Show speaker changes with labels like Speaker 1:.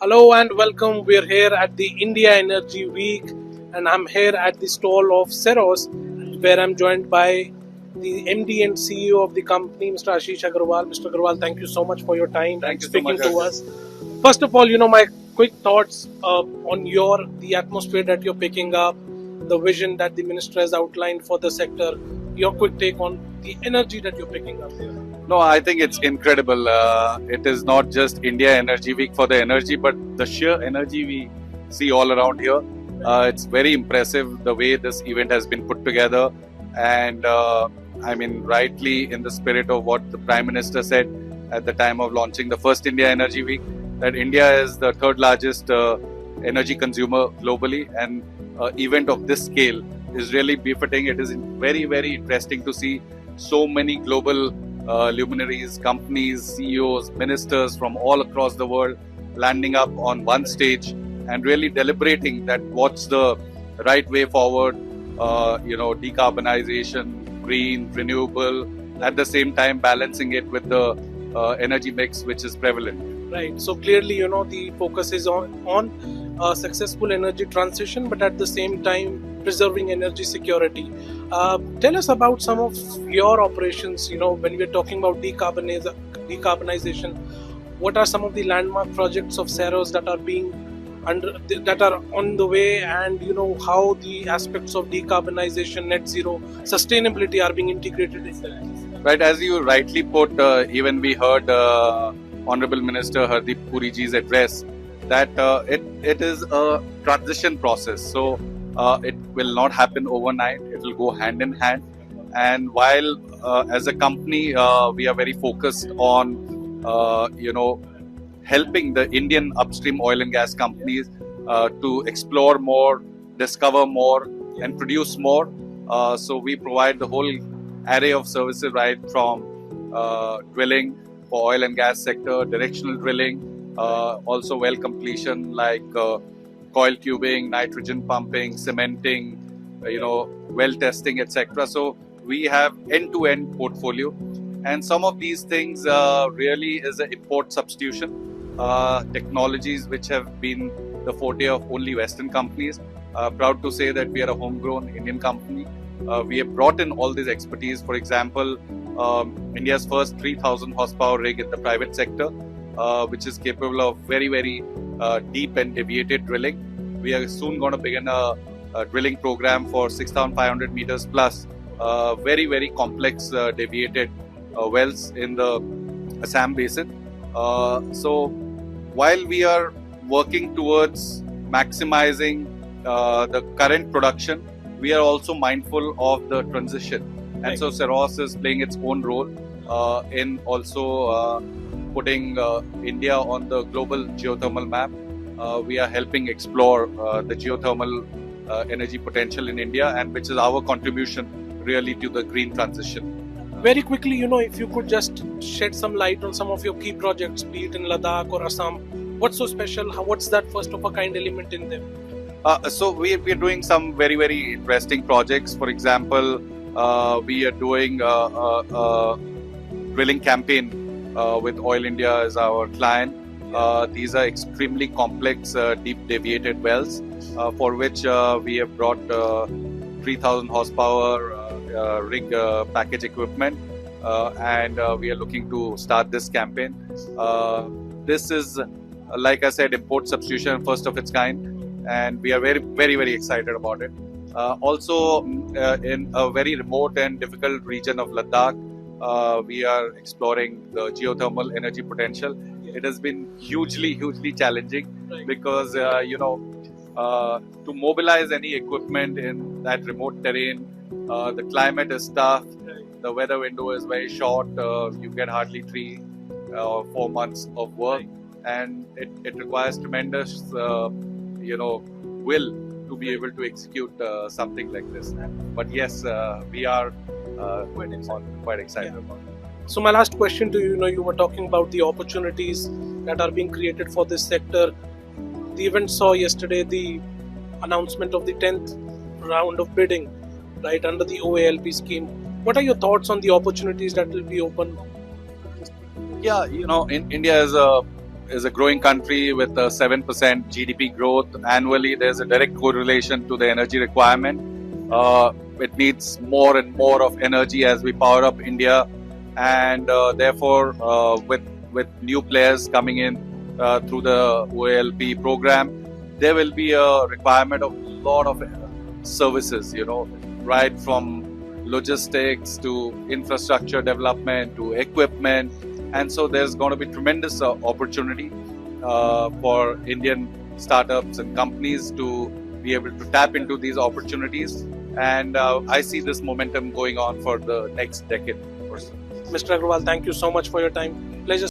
Speaker 1: Hello and welcome. We're here at the India Energy Week, and I'm here at the stall of Seros, where I'm joined by the MD and CEO of the company, Mr. Ashish Agarwal. Mr. Agarwal, thank you so much for your time and
Speaker 2: Thank you so
Speaker 1: speaking
Speaker 2: much,
Speaker 1: to
Speaker 2: Agarwal.
Speaker 1: us. First of all, my quick thoughts on the atmosphere that you're picking up, the vision that the minister has outlined for the sector. Your quick take on the energy that you're picking up here.
Speaker 2: No, I think it's incredible. It is not just India Energy Week for the energy, but the sheer energy we see all around here. It's very impressive the way this event has been put together. And I mean, rightly in the spirit of what the Prime Minister said at the time of launching the first India Energy Week, that India is the third largest energy consumer globally. And event of this scale is really befitting. It is very, very interesting to see so many global luminaries, companies, CEOs, ministers from all across the world landing up on one stage and really deliberating that what's the right way forward, decarbonization, green, renewable, at the same time balancing it with the energy mix which is prevalent.
Speaker 1: Right. So clearly, the focus is on successful energy transition, but at the same time preserving energy security. Tell us about some of your operations. When we're talking about decarbonization, what are some of the landmark projects of Seros that are that are on the way, and how the aspects of decarbonization, net zero, sustainability are being integrated in that.
Speaker 2: Right, as you rightly put, even we heard Honorable Minister Hardeep Puri ji's address that it is a transition process. So it will not happen overnight. It will go hand in hand. And while as a company we are very focused on helping the Indian upstream oil and gas companies to explore more, discover more, and produce more. So we provide the whole array of services, right from drilling for oil and gas sector, directional drilling, also well completion like coil tubing, nitrogen pumping, cementing, well testing, etc. So we have end-to-end portfolio, and some of these things really is an import substitution technologies which have been the forte of only Western companies. Proud to say that we are a homegrown Indian company. We have brought in all this expertise. For example, India's first 3,000 horsepower rig in the private sector, which is capable of very, very deep and deviated drilling. We are soon going to begin a drilling program for 6,500 meters plus, very, very complex deviated wells in the Assam basin. So while we are working towards maximizing the current production, we are also mindful of the transition. And so Seros is playing its own role in also putting India on the global geothermal map. We are helping explore the geothermal energy potential in India, and which is our contribution really to the green transition.
Speaker 1: Very quickly, if you could just shed some light on some of your key projects, be it in Ladakh or Assam. What's so special? What's that first of a kind element in them?
Speaker 2: So we are doing some very, very interesting projects. For example, we are doing a drilling campaign with Oil India as our client. These are extremely complex, deep deviated wells for which we have brought 3,000 horsepower rig package equipment, and we are looking to start this campaign. This is, like I said, import substitution, first of its kind, and we are very, very, very excited about it. Also, in a very remote and difficult region of Ladakh, we are exploring the geothermal energy potential. It has been hugely, hugely challenging because, to mobilize any equipment in that remote terrain, the climate is tough, the weather window is very short, you get hardly 3 or 4 months of work, and it requires tremendous, will to be able to execute something like this. But yes, we are quite excited about it.
Speaker 1: So my last question to you, you were talking about the opportunities that are being created for this sector. The event saw yesterday the announcement of the 10th round of bidding, right, under the OALP scheme. What are your thoughts on the opportunities that will be open?
Speaker 2: Yeah, India is a is a growing country with a 7% GDP growth annually. There's a direct correlation to the energy requirement. It needs more and more of energy as we power up India, and therefore, with new players coming in through the OALP program, there will be a requirement of a lot of services. Right from logistics to infrastructure development to equipment, and so there's going to be tremendous opportunity for Indian startups and companies to be able to tap into these opportunities. And I see this momentum going on for the next decade or so.
Speaker 1: Mr. Agarwal, thank you so much for your time. Pleasure